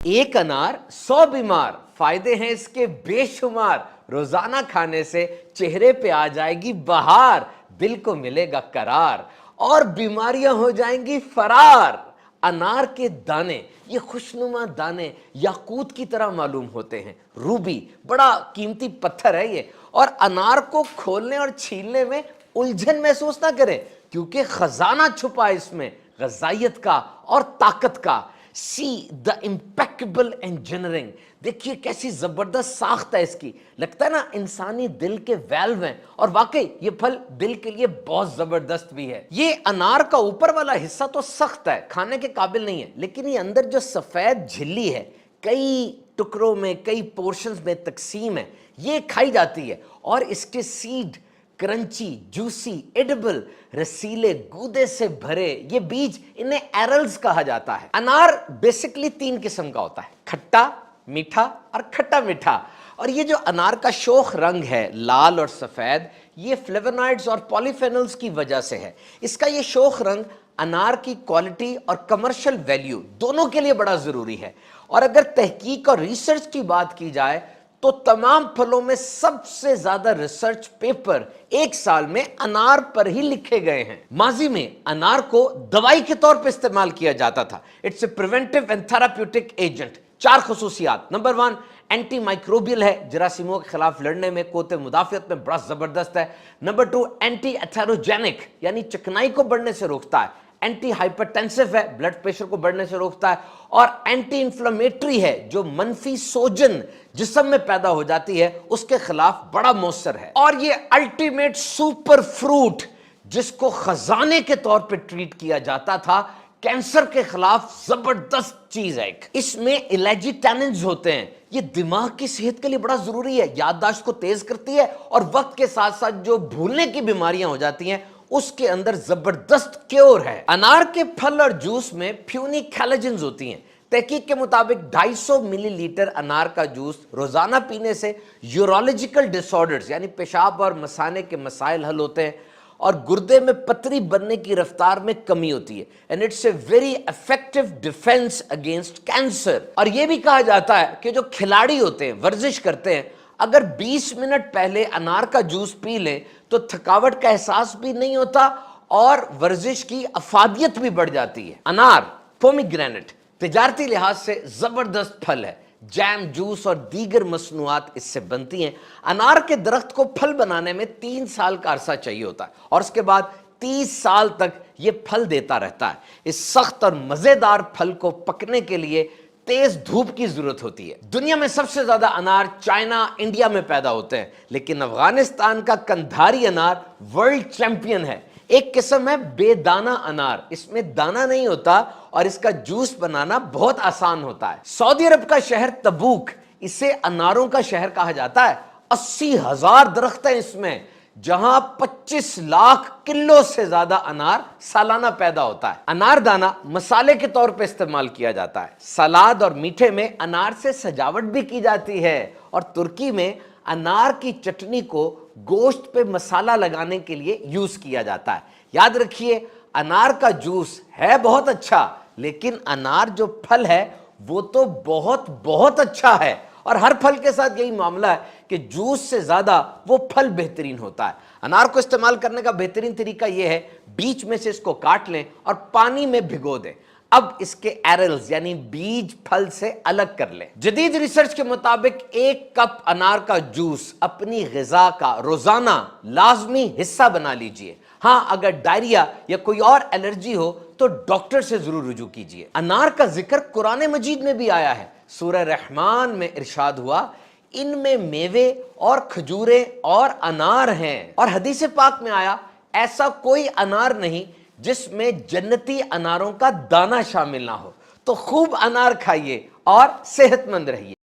एक अनार 100 बीमार, फायदे हैं इसके बेशुमार। रोजाना खाने से चेहरे पे आ जाएगी बहार, दिल को मिलेगा करार और बीमारियां हो जाएंगी फरार। अनार के दाने, ये खुशनुमा दाने याकूत की तरह मालूम होते हैं। रूबी, बड़ा कीमती पत्थर है ये। और अनार को खोलने और छीलने में उलझन महसूस ना करें, क्योंकि खजाना छुपा है इसमें ग़िज़ाइयत का और ताकत का। सी द इम्पेक्केबल इंजीनियरिंग, देखिए कैसी जबरदस्त साख्त है इसकी। लगता है ना इंसानी दिल के वेल्व हैं, और वाकई ये फल दिल के लिए बहुत जबरदस्त भी है। ये अनार का ऊपर वाला हिस्सा तो सख्त है, खाने के काबिल नहीं है, लेकिन ये अंदर जो सफेद झिल्ली है कई टुकड़ों में, कई पोर्शंस में तकसीम है, ये खाई जाती है। और इसके सीड क्रंची, जूसी, एडिबल, रसीले गूदे से भरे ये बीज, इन्हें एरल्स कहा जाता है। अनार बेसिकली 3 किस्म का होता है, खट्टा, मीठा और खट्टा मीठा। और ये जो अनार का शोख रंग है, लाल और सफेद, ये फ्लेवोनॉइड्स और पॉलीफेनोल्स की वजह से है। इसका ये शोख रंग अनार की क्वालिटी और कमर्शियल वैल्यू दोनों के लिए बड़ा जरूरी है। और अगर तहकीक और रिसर्च की बात की जाए तो तमाम फलों में सबसे ज्यादा रिसर्च पेपर एक साल में अनार पर ही लिखे गए हैं। माजी में अनार को दवाई के तौर पर इस्तेमाल किया जाता था। It's a preventive and therapeutic agent. 4 खुसूसियात। नंबर 1, एंटी माइक्रोबियल है, जरासीमों के खिलाफ लड़ने में, कोते मुदाफियत में बड़ा जबरदस्त है। नंबर 2, एंटी एथेरोजेनिक, यानी चिकनाई को बढ़ने से रोकता है। एंटी हाइपरटेंसिव है, ब्लड प्रेशर को बढ़ने से रोकता है। और एंटी इंफ्लेमेटरी है, जो मनफी सोजन जिस्म में पैदा हो जाती है उसके खिलाफ बड़ा मौसर है। और ये अल्टीमेट सुपर फ्रूट, जिसको खजाने के तौर पे ट्रीट किया जाता था, कैंसर के खिलाफ जबरदस्त चीज है। इसमें इलेजिटेनिन्स होते हैं, ये दिमाग की सेहत के लिए बड़ा जरूरी है, याददाश्त को तेज करती है और वक्त के साथ साथ जो भूलने की बीमारियां हो जाती हैं उसके अंदर जबरदस्त क्योर है। अनार के फल और जूस में फ्यूनिकैलोजेंस होती हैं। तहकीक के मुताबिक 250 मिलीलीटर अनार का जूस रोजाना पीने से यूरोलॉजिकल डिसऑर्डर्स यानी पेशाब और मसाने के मसाइल हल होते हैं और गुर्दे में पतरी बनने की रफ्तार में कमी होती है। And it's a very effective defence against cancer. और यह भी कहा जाता है कि जो खिलाड़ी होते हैं, वर्जिश करते हैं, अगर 20 मिनट पहले अनार का जूस पी लें तो थकावट का एहसास भी नहीं होता और वर्जिश की अफादियत भी बढ़ जाती है। अनार, पोमीग्रेनेट, तिजारती लिहाज से जबरदस्त फल है। जैम, जूस और दीगर मसनूआत इससे बनती हैं। अनार के दरख्त को फल बनाने में 3 साल का अरसा चाहिए होता है और उसके बाद 30 साल तक ये फल देता रहता है। इस सख्त और मजेदार फल को पकने के लिए तेज धूप की जरूरत होती है। दुनिया में सबसे ज्यादा अनार चाइना, इंडिया में पैदा होते हैं, लेकिन अफगानिस्तान का कंधारी अनार वर्ल्ड चैंपियन है। एक किस्म है बेदाना अनार, इसमें दाना नहीं होता और इसका जूस बनाना बहुत आसान होता है। सऊदी अरब का शहर तबूक, इसे अनारों का शहर कहा जाता है। 80,000 दरख्त हैं इसमें, जहां 25 लाख किलो से ज्यादा अनार सालाना पैदा होता है। अनार दाना मसाले के तौर पे इस्तेमाल किया जाता है। सलाद और मीठे में अनार से सजावट भी की जाती है और तुर्की में अनार की चटनी को गोश्त पे मसाला लगाने के लिए यूज किया जाता है। याद रखिए, अनार का जूस है बहुत अच्छा, लेकिन अनार जो फल है वो तो बहुत बहुत अच्छा है। और हर फल के साथ यही मामला है कि जूस से ज्यादा वो फल बेहतरीन होता है। अनार को इस्तेमाल करने का बेहतरीन तरीका यह है, बीच में से इसको काट लें और पानी में भिगो दें। अब इसके एरल्स यानी बीज फल से अलग कर लें। जदीद रिसर्च के मुताबिक 1 कप अनार का जूस अपनी ग़िज़ा का रोजाना लाजमी हिस्सा बना लीजिए। हां, अगर डायरिया या कोई और एलर्जी हो तो डॉक्टर से जरूर रुजू कीजिए। अनार का जिक्र कुरान मजीद में भी आया है। सूरह रहमान में इरशाद हुआ, इनमें मेवे और खजूरें और अनार हैं। और हदीस पाक में आया, ऐसा कोई अनार नहीं जिसमें जन्नती अनारों का दाना शामिल ना हो। तो खूब अनार खाइए और सेहतमंद रहिए।